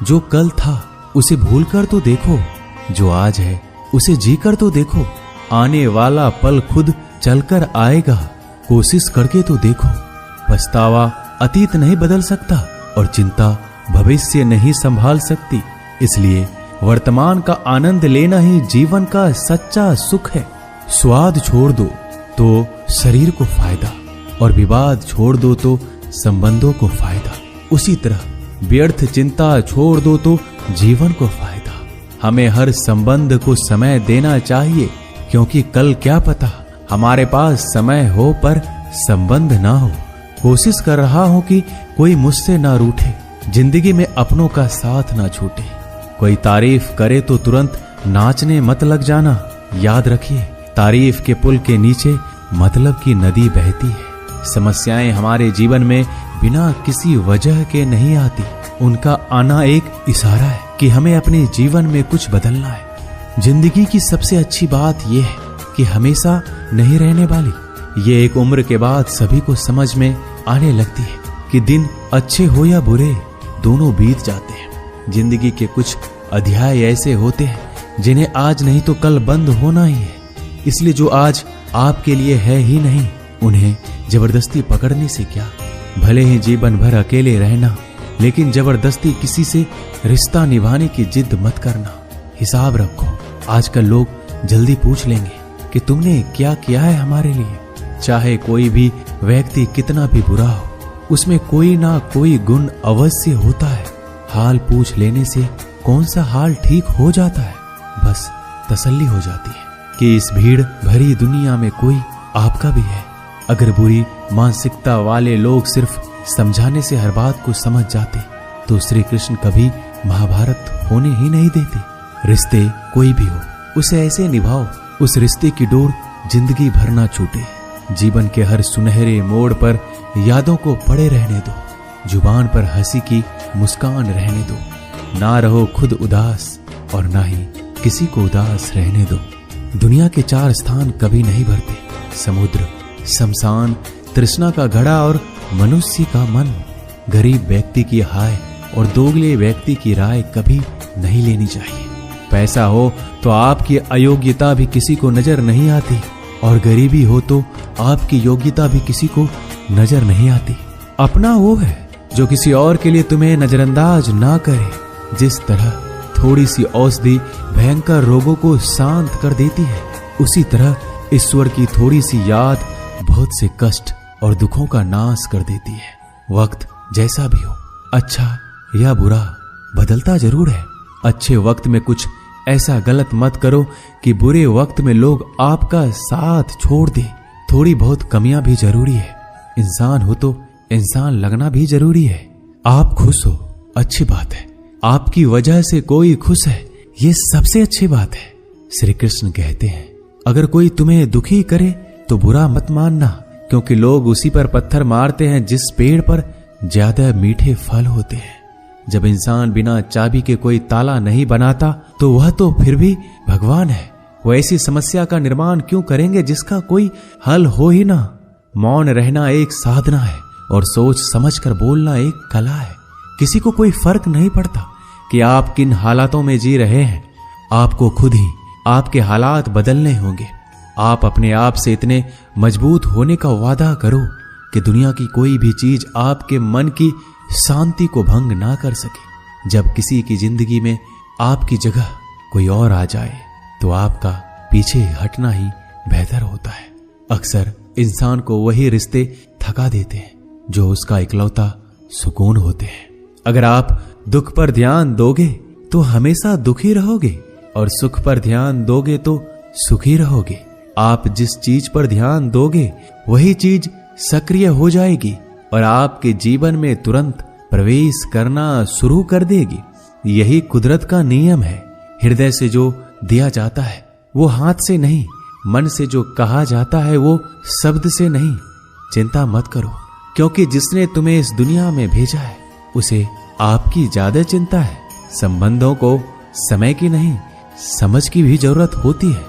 जो कल था उसे भूल कर तो देखो, जो आज है उसे जी कर तो देखो। आने वाला पल खुद चलकर आएगा, कोशिश करके तो देखो। पछतावा अतीत नहीं बदल सकता और चिंता भविष्य नहीं संभाल सकती। इसलिए वर्तमान का आनंद लेना ही जीवन का सच्चा सुख है। स्वाद छोड़ दो तो शरीर को फायदा और विवाद छोड़ दो तो संबंधों को फायदा। उसी तरह व्यर्थ चिंता छोड़ दो तो जीवन को फायदा। हमें हर संबंध को समय देना चाहिए, क्योंकि कल क्या पता हमारे पास समय हो पर संबंध ना हो। कोशिश कर रहा हूं कि कोई मुझसे ना रूठे, जिंदगी में अपनों का साथ ना छूटे। कोई तारीफ करे तो तुरंत नाचने मत लग जाना। याद रखिए, तारीफ के पुल के नीचे मतलब की नदी बहती है। समस्याएं हमारे जीवन में बिना किसी वजह के नहीं आती। उनका आना एक इशारा है कि हमें अपने जीवन में कुछ बदलना है। जिंदगी की सबसे अच्छी बात यह है कि हमेशा नहीं रहने वाली। ये एक उम्र के बाद सभी को समझ में आने लगती है कि दिन अच्छे हो या बुरे, दोनों बीत जाते हैं। जिंदगी के कुछ अध्याय ऐसे होते हैं जिन्हें आज नहीं तो कल बंद होना ही है। इसलिए जो आज आपके लिए है ही नहीं, उन्हें जबरदस्ती पकड़ने से क्या। भले ही जीवन भर अकेले रहना, लेकिन जबरदस्ती किसी से रिश्ता निभाने की जिद मत करना। हिसाब रखो, आजकल लोग जल्दी पूछ लेंगे कि तुमने क्या किया है हमारे लिए। चाहे कोई भी व्यक्ति कितना भी बुरा हो, उसमें कोई ना कोई गुण अवश्य होता है। हाल पूछ लेने से कौन सा हाल ठीक हो जाता है, बस तसल्ली हो जाती है कि इस भीड़ भरी दुनिया में कोई आपका भी है। अगर बुरी मानसिकता वाले लोग सिर्फ समझाने से हर बात को समझ जाते तो श्री कृष्ण कभी महाभारत होने ही नहीं देते। रिश्ते कोई भी हो, उसे ऐसे निभाओ उस रिश्ते की डोर जिंदगी भर ना छूटे। जीवन के हर सुनहरे मोड़ पर यादों को पड़े रहने दो। जुबान पर हंसी की मुस्कान रहने दो। ना रहो खुद उदास और ना ही किसी को उदास रहने दो। दुनिया के 4 स्थान कभी नहीं भरते, समुद्र, शमशान, तृष्णा का घड़ा और मनुष्य का मन। गरीब व्यक्ति की हाय और दोगले व्यक्ति की राय कभी नहीं लेनी चाहिए। पैसा हो तो आपकी अयोग्यता भी किसी को नजर नहीं आती, और गरीबी हो तो आपकी योग्यता भी किसी को नजर नहीं आती। अपना वो है जो किसी और के लिए तुम्हें नजरअंदाज ना करे। जिस तरह थोड़ी सी औषधि भयंकर रोगों को शांत कर देती है, उसी तरह ईश्वर की थोड़ी सी याद बहुत से कष्ट और दुखों का नाश कर देती है। वक्त जैसा भी हो, अच्छा या बुरा, बदलता जरूर है। अच्छे वक्त में कुछ ऐसा गलत मत करो कि बुरे वक्त में लोग आपका साथ छोड़ दे। थोड़ी बहुत कमियां भी जरूरी है। इंसान हो तो इंसान लगना भी जरूरी है। आप खुश हो, अच्छी बात है। आपकी वजह से कोई खुश है, ये सबसे अच्छी बात है। श्री कृष्ण कहते हैं, अगर कोई तुम्हें दुखी करे तो बुरा मत मानना, क्योंकि लोग उसी पर पत्थर मारते हैं जिस पेड़ पर ज्यादा मीठे फल होते हैं। जब इंसान बिना चाबी के कोई ताला नहीं बनाता तो वह तो फिर भी भगवान है। वो ऐसी समस्या का निर्माण क्यों करेंगे जिसका कोई हल हो ही ना। मौन रहना एक साधना है और सोच समझकर बोलना एक कला है। किसी को कोई फर्क नहीं पड़ता कि आप किन हालातों में जी रहे हैं। आपको खुद ही आपके हालात बदलने होंगे। आप अपने आप से इतने मजबूत होने का वादा करो कि दुनिया की कोई भी चीज आपके मन की शांति को भंग ना कर सके। जब किसी की जिंदगी में आपकी जगह कोई और आ जाए तो आपका पीछे हटना ही बेहतर होता है। अक्सर इंसान को वही रिश्ते थका देते हैं जो उसका इकलौता सुकून होते हैं। अगर आप दुख पर ध्यान दोगे तो हमेशा दुखी रहोगे, और सुख पर ध्यान दोगे तो सुखी रहोगे। आप जिस चीज पर ध्यान दोगे वही चीज सक्रिय हो जाएगी और आपके जीवन में तुरंत प्रवेश करना शुरू कर देगी। यही कुदरत का नियम है। हृदय से जो दिया जाता है वो हाथ से नहीं, मन से जो कहा जाता है वो शब्द से नहीं। चिंता मत करो, क्योंकि जिसने तुम्हें इस दुनिया में भेजा है उसे आपकी ज्यादा चिंता है। संबंधों को समय की नहीं, समझ की भी जरूरत होती है।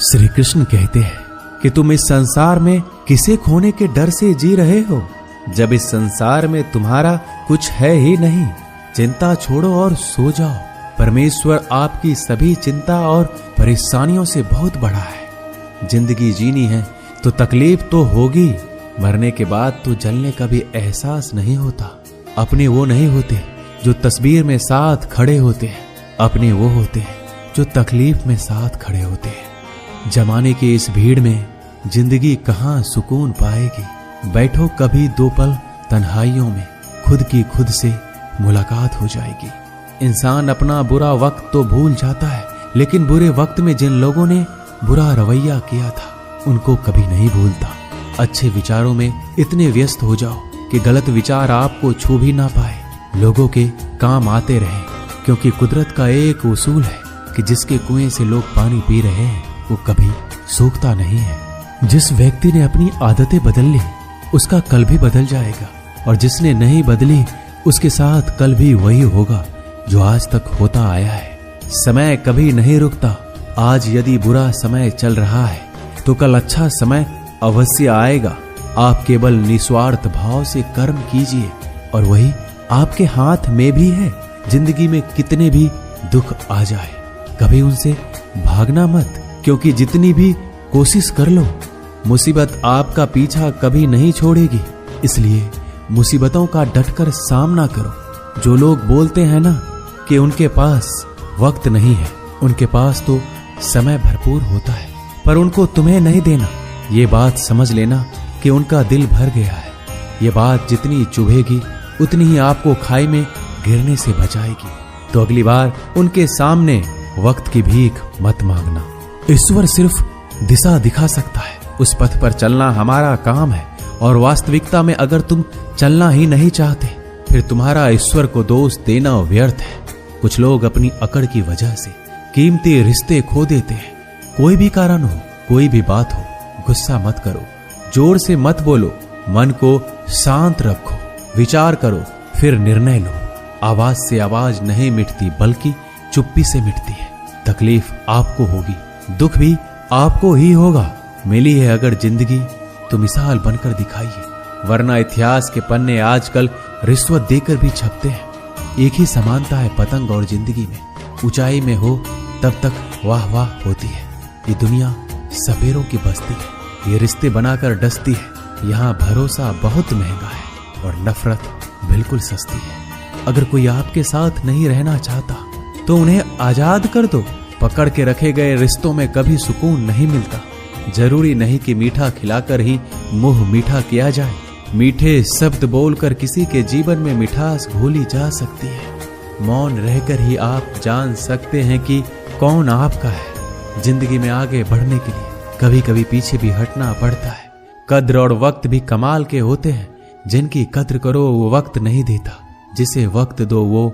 श्री कृष्ण कहते हैं कि तुम इस संसार में किसे खोने के डर से जी रहे हो, जब इस संसार में तुम्हारा कुछ है ही नहीं। चिंता छोड़ो और सो जाओ। परमेश्वर आपकी सभी चिंता और परेशानियों से बहुत बड़ा है। जिंदगी जीनी है तो तकलीफ तो होगी। मरने के बाद तो जलने का भी एहसास नहीं होता। अपने वो नहीं होते जो तस्वीर में साथ खड़े होते हैं, अपने वो होते हैं जो तकलीफ में साथ खड़े होते हैं। जमाने की इस भीड़ में जिंदगी कहाँ सुकून पाएगी। बैठो कभी 2 पल तन्हाइयों में, खुद की खुद से मुलाकात हो जाएगी। इंसान अपना बुरा वक्त तो भूल जाता है, लेकिन बुरे वक्त में जिन लोगों ने बुरा रवैया किया था उनको कभी नहीं भूलता। अच्छे विचारों में इतने व्यस्त हो जाओ कि गलत विचार आपको छू भी ना पाए। लोगों के काम आते रहे, क्योंकि कुदरत का एक उसूल है कि जिसके कुएं से लोग पानी पी रहे हैं वो कभी सूखता नहीं है। जिस व्यक्ति ने अपनी आदतें बदल ली उसका कल भी बदल जाएगा, और जिसने नहीं बदली उसके साथ कल भी वही होगा जो आज तक होता आया है। समय कभी नहीं रुकता। आज यदि बुरा समय चल रहा है तो कल अच्छा समय अवश्य आएगा। आप केवल निस्वार्थ भाव से कर्म कीजिए और वही आपके हाथ में भी है। जिंदगी में कितने भी दुख आ जाए कभी उनसे भागना मत, क्योंकि जितनी भी कोशिश कर लो मुसीबत आपका पीछा कभी नहीं छोड़ेगी। इसलिए मुसीबतों का डटकर सामना करो। जो लोग बोलते हैं ना कि उनके पास वक्त नहीं है, उनके पास तो समय भरपूर होता है, पर उनको तुम्हें नहीं देना। ये बात समझ लेना कि उनका दिल भर गया है। ये बात जितनी चुभेगी उतनी ही आपको खाई में गिरने से बचाएगी। तो अगली बार उनके सामने वक्त की भीख मत मांगना। ईश्वर सिर्फ दिशा दिखा सकता है, उस पथ पर चलना हमारा काम है। और वास्तविकता में अगर तुम चलना ही नहीं चाहते फिर तुम्हारा ईश्वर को दोष देना व्यर्थ है। कुछ लोग अपनी अकड़ की वजह से कीमती रिश्ते खो देते हैं। कोई भी कारण हो, कोई भी बात हो, गुस्सा मत करो, जोर से मत बोलो, मन को शांत रखो, विचार करो, फिर निर्णय लो। आवाज से आवाज नहीं मिटती बल्कि चुप्पी से मिटती है। तकलीफ आपको होगी, दुख भी आपको ही होगा। मिली है अगर जिंदगी तो मिसाल बनकर दिखाइए, वरना इतिहास के पन्ने आजकल रिश्वत देकर भी छपते हैं। एक ही समानता है पतंग और जिंदगी में। ऊंचाई में हो तब तक वाह वाह होती है। ये दुनिया सपेरों की बस्ती है, ये रिश्ते बनाकर डसती है। यहाँ भरोसा बहुत महंगा है और नफरत बिल्कुल सस्ती है। अगर कोई आपके साथ नहीं रहना चाहता तो उन्हें आजाद कर दो। पकड़ के रखे गए रिश्तों में कभी सुकून नहीं मिलता। जरूरी नहीं कि मीठा खिलाकर ही मुंह मीठा किया जाए। मीठे शब्द बोलकर किसी के जीवन में मिठास घोली जा सकती है। मौन रहकर ही आप जान सकते हैं कि कौन आपका है। जिंदगी में आगे बढ़ने के लिए कभी कभी पीछे भी हटना पड़ता है। कद्र और वक्त भी कमाल के होते हैं। जिनकी कद्र करो वो वक्त नहीं देता, जिसे वक्त दो वो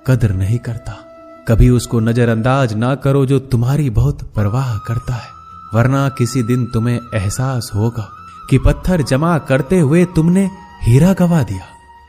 कद्र नहीं करता। कभी उसको नजरअंदाज ना करो जो तुम्हारी बहुत परवाह करता है, वरना किसी दिन तुम्हें एहसास होगा कि पत्थर जमा करते हुए तुमने हीरा गवा दिया।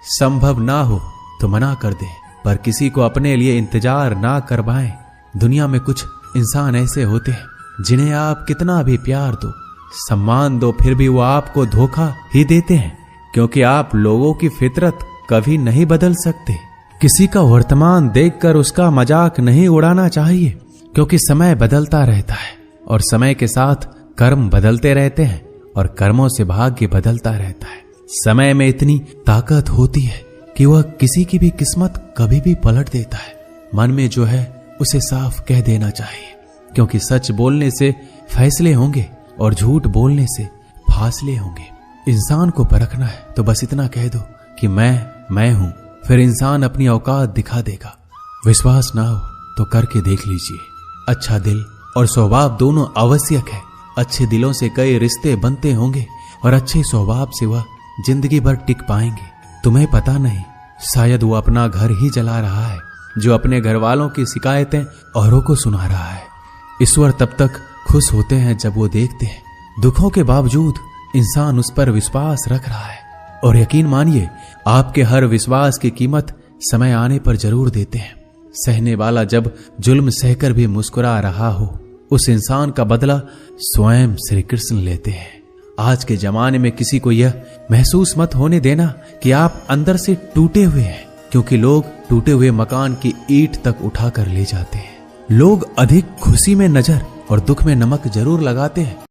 संभव ना हो तो मना कर दे, पर किसी को अपने लिए इंतजार ना करवाएं। दुनिया में कुछ इंसान ऐसे होते हैं जिन्हें आप कितना भी प्यार दो, सम्मान दो, फिर भी वो आपको धोखा ही देते हैं, क्योंकि आप लोगों की फितरत कभी नहीं बदल सकते। किसी का वर्तमान देखकर उसका मजाक नहीं उड़ाना चाहिए, क्योंकि समय बदलता रहता है और समय के साथ कर्म बदलते रहते हैं और कर्मों से भाग्य बदलता रहता है। समय में इतनी ताकत होती है कि वह किसी की भी किस्मत कभी भी पलट देता है। मन में जो है उसे साफ कह देना चाहिए, क्योंकि सच बोलने से फैसले होंगे और झूठ बोलने से फासले होंगे। इंसान को परखना है तो बस इतना कह दो कि मैं हूं, फिर इंसान अपनी औकात दिखा देगा। विश्वास ना हो तो करके देख लीजिए। अच्छा दिल और स्वभाव दोनों आवश्यक है। अच्छे दिलों से कई रिश्ते बनते होंगे और अच्छे स्वभाव से वह जिंदगी भर टिक पाएंगे। तुम्हें पता नहीं, शायद वो अपना घर ही जला रहा है जो अपने घर वालों की शिकायतें औरों को सुना रहा है। ईश्वर तब तक खुश होते हैं जब वो देखते हैं दुखों के बावजूद इंसान उस पर विश्वास रख रहा है। और यकीन मानिए, आपके हर विश्वास की कीमत समय आने पर जरूर देते हैं। सहने वाला जब जुल्म सहकर भी मुस्कुरा रहा हो, उस इंसान का बदला स्वयं श्री कृष्ण लेते हैं। आज के जमाने में किसी को यह महसूस मत होने देना कि आप अंदर से टूटे हुए हैं। क्योंकि लोग टूटे हुए मकान की ईंट तक उठाकर ले जाते हैं। लोग अधिक खुशी में नजर और दुख में नमक जरूर लगाते हैं,